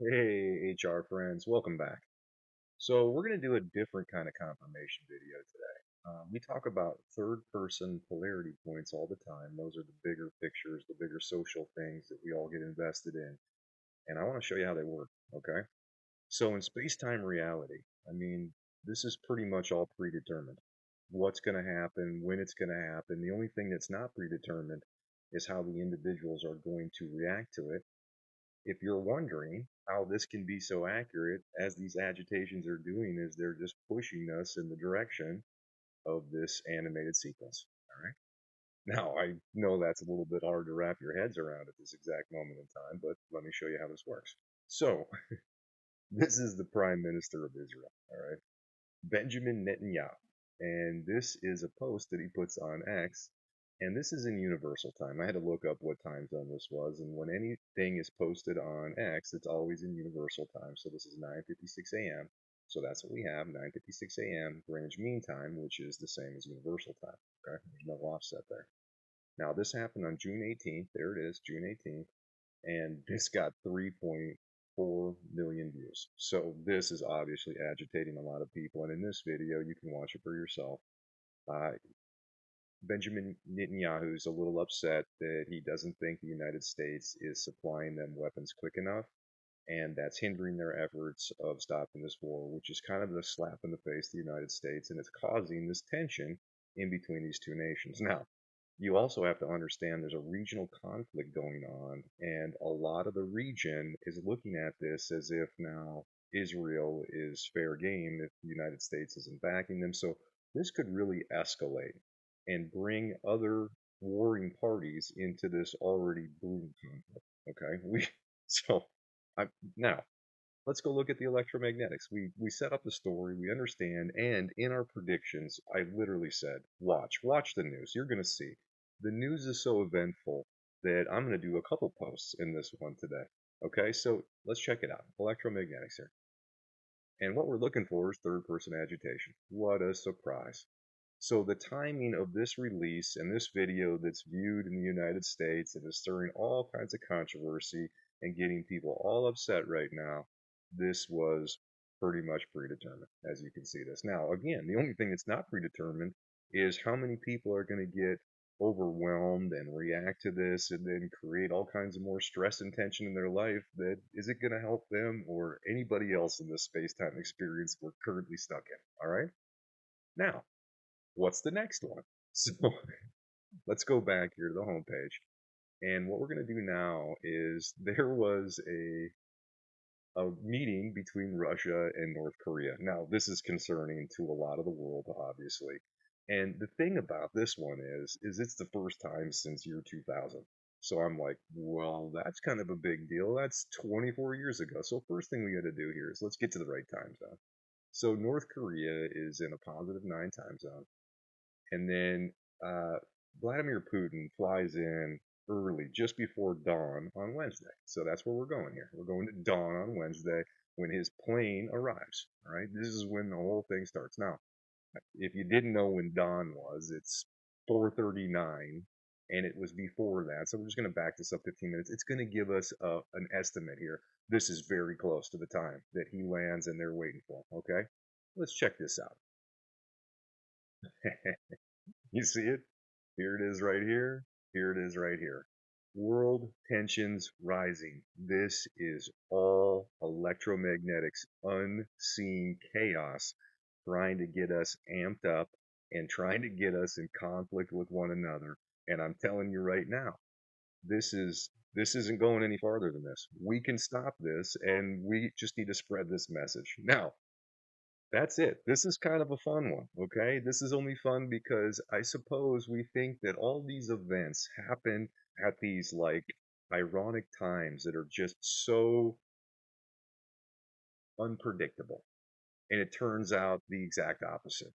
Hey, HR friends, welcome back. So we're going to do a different kind of confirmation video today. We talk about third person polarity points all the time. Those are the bigger pictures, the bigger social things that we all get invested in. And I want to show you how they work, okay? So in space-time reality, this is pretty much all predetermined. What's going to happen, when it's going to happen. The only thing that's not predetermined is how the individuals are going to react to it. If you're wondering how this can be so accurate, as these agitations are doing, is they're just pushing us in the direction of this animated sequence. All right. Now, I know that's a little bit hard to wrap your heads around at this exact moment in time, but let me show you how this works. So, this is the Prime Minister of Israel, all right, Benjamin Netanyahu. And this is a post that he puts on X. And this is in universal time. I had to look up what time zone this was. And when anything is posted on X, it's always in universal time. So this is 9:56 a.m. So that's what we have, 9:56 a.m. Greenwich Mean Time, which is the same as universal time. Okay, there's no offset there. Now this happened on June 18th. There it is, June 18th, and this got 3.4 million views. So this is obviously agitating a lot of people. And in this video, you can watch it for yourself. Uh, Benjamin Netanyahu is a little upset that he doesn't think the United States is supplying them weapons quick enough, and that's hindering their efforts of stopping this war, which is kind of a slap in the face to the United States, and it's causing this tension in between these two nations. Now, you also have to understand there's a regional conflict going on, and a lot of the region is looking at this as if now Israel is fair game if the United States isn't backing them. So this could really escalate and bring other warring parties into this already brewing conflict. Okay, so I now let's go look at the electromagnetics. We set up the story, we understand, and in our predictions, I literally said, watch the news. You're gonna see. The news is so eventful that I'm gonna do a couple posts in this one today. Okay, so let's check it out. Electromagnetics here. And what we're looking for is third person agitation. What a surprise. So the timing of this release and this video that's viewed in the United States and is stirring all kinds of controversy and getting people all upset right now, this was pretty much predetermined, as you can see this. Now, again, the only thing that's not predetermined is how many people are going to get overwhelmed and react to this and then create all kinds of more stress and tension in their life that is it going to help them or anybody else in this space-time experience we're currently stuck in. All right. Now, what's the next one? So let's go back here to the homepage. And what we're going to do now is there was a meeting between Russia and North Korea. Now, this is concerning to a lot of the world, obviously. And the thing about this one is it's the first time since year 2000. So I'm like, well, that's kind of a big deal. That's 24 years ago. So first thing we got to do here is let's get to the right time zone. So North Korea is in a +9 time zone. And then uh, Vladimir Putin flies in early, just before dawn on Wednesday. So that's where we're going here. We're going to dawn on Wednesday when his plane arrives. All right, this is when the whole thing starts. Now, if you didn't know when dawn was, it's 4:39, and it was before that. So we're just going to back this up 15 minutes. It's going to give us an estimate here. This is very close to the time that he lands and they're waiting for him. Okay, let's check this out. You see it? Here it is right here. Here it is right here. World tensions rising. This is all electromagnetics, unseen chaos trying to get us amped up and trying to get us in conflict with one another. And I'm telling you right now, this isn't going any farther than this. We can stop this and we just need to spread this message. Now, that's it. This is kind of a fun one, okay? This is only fun because I suppose we think that all these events happen at these like ironic times that are just so unpredictable. And it turns out the exact opposite.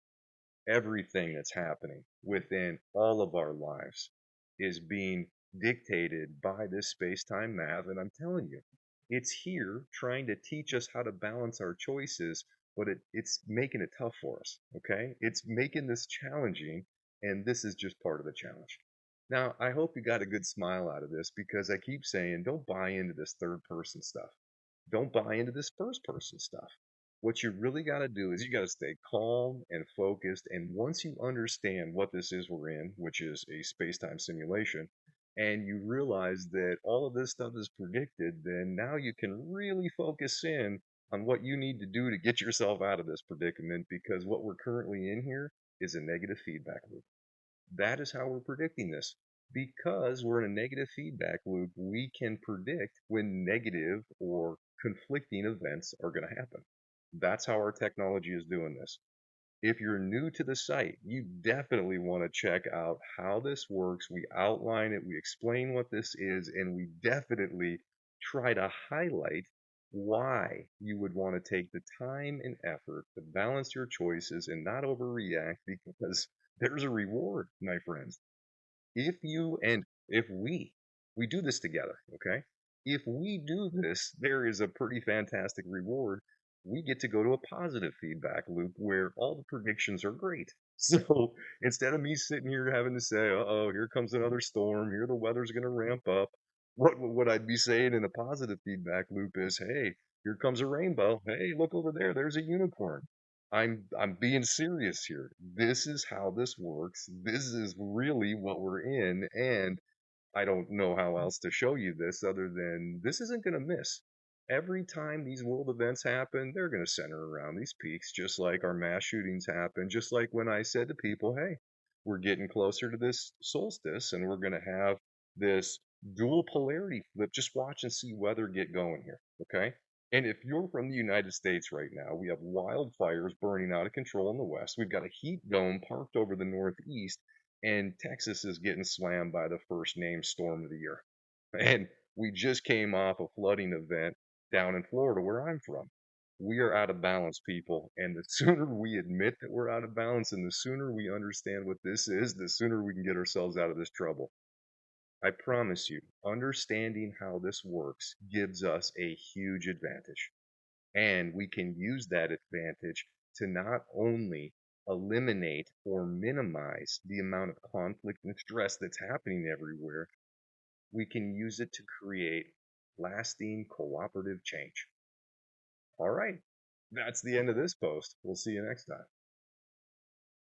Everything that's happening within all of our lives is being dictated by this space-time math. And I'm telling you, it's here trying to teach us how to balance our choices, but it's making it tough for us. Okay. It's making this challenging. And this is just part of the challenge. Now, I hope you got a good smile out of this because I keep saying don't buy into this third person stuff. Don't buy into this first person stuff. What you really got to do is you got to stay calm and focused. And once you understand what this is we're in, which is a space-time simulation, and you realize that all of this stuff is predicted, then now you can really focus in on what you need to do to get yourself out of this predicament, because what we're currently in here is a negative feedback loop. That is how we're predicting this. Because we're in a negative feedback loop, we can predict when negative or conflicting events are going to happen. That's how our technology is doing this. If you're new to the site, you definitely want to check out how this works. We outline it, we explain what this is, and we definitely try to highlight why you would want to take the time and effort to balance your choices and not overreact, because there's a reward, my friends. If you and if we do this together, okay? If we do this, there is a pretty fantastic reward. We get to go to a positive feedback loop where all the predictions are great. So instead of me sitting here having to say, "Uh-oh, here comes another storm, here the weather's going to ramp up," what I'd be saying in a positive feedback loop is, "Hey, here comes a rainbow. Hey, look over there, there's a unicorn." I'm being serious here. This is how this works. This is really what we're in, and I don't know how else to show you this other than this isn't going to miss. Every time these world events happen, they're going to center around these peaks, just like our mass shootings happen, just like when I said to people, hey, we're getting closer to this solstice and we're going to have this dual polarity flip. Just watch and see weather get going here, okay? And if you're from the United States right now, we have wildfires burning out of control in the west. We've got a heat dome parked over the northeast, and Texas is getting slammed by the first named storm of the year. And we just came off a flooding event down in Florida, where I'm from. We are out of balance, people. And the sooner we admit that we're out of balance and the sooner we understand what this is, the sooner we can get ourselves out of this trouble. I promise you, understanding how this works gives us a huge advantage. And we can use that advantage to not only eliminate or minimize the amount of conflict and stress that's happening everywhere, we can use it to create lasting cooperative change. All right, that's the end of this post. We'll see you next time.